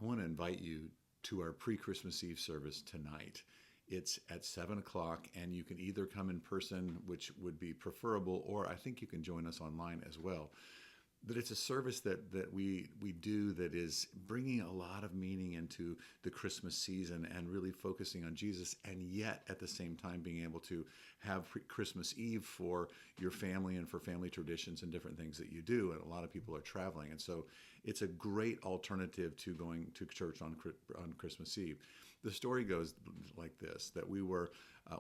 I want to invite you to our pre-Christmas Eve service tonight. It's at 7 o'clock, and you can either come in person, which would be preferable, or I think you can join us online as well. But it's a service that we do that is bringing a lot of meaning into the Christmas season and really focusing on Jesus, and yet at the same time being able to have Christmas Eve for your family and for family traditions and different things that you do. And a lot of people are traveling, and so it's a great alternative to going to church on Christmas Eve. The story goes like this: that we were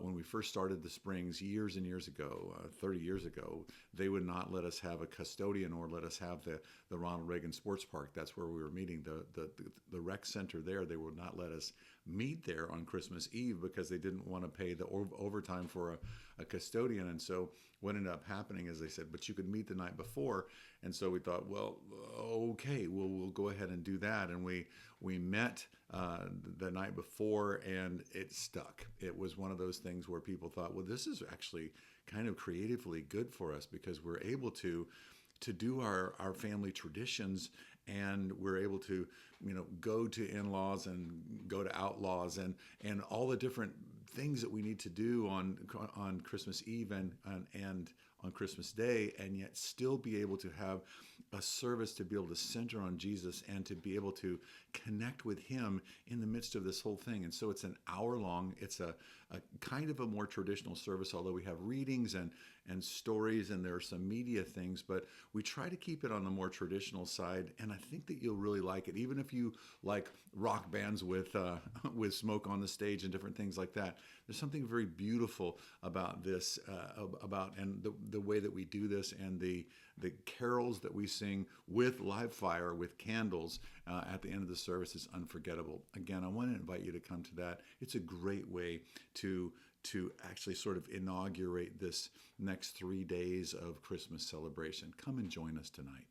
when we first started the Springs years and years ago, 30 years ago, they would not let us have a custodian or let us have the Ronald Reagan Sports Park. That's where we were meeting, the rec center there. They would not let us meet there on Christmas Eve because they didn't want to pay the overtime for a custodian. And so what ended up happening is they said, but you could meet the night before. And so we thought, well, okay, we'll go ahead and do that. And we met the night before, and it stuck. It was one of those things where people thought, well, this is actually kind of creatively good for us because we're able to do our family traditions, and we're able to go to in-laws and go to outlaws and all the different things that we need to do on Christmas Eve and on Christmas Day, and yet still be able to have a service to be able to center on Jesus and to be able to connect with him in the midst of this whole thing. And so it's an hour long. It's a kind of a more traditional service, although we have readings and stories, and there are some media things, but we try to keep it on the more traditional side. And I think that you'll really like it, even if you like rock bands with with smoke on the stage and different things like that. There's something very beautiful about this, about and the way that we do this, and the carols that we sing with live fire, with candles at the end of the service is unforgettable. Again, I want to invite you to come to that. It's a great way to actually sort of inaugurate this next 3 days of Christmas celebration. Come and join us tonight.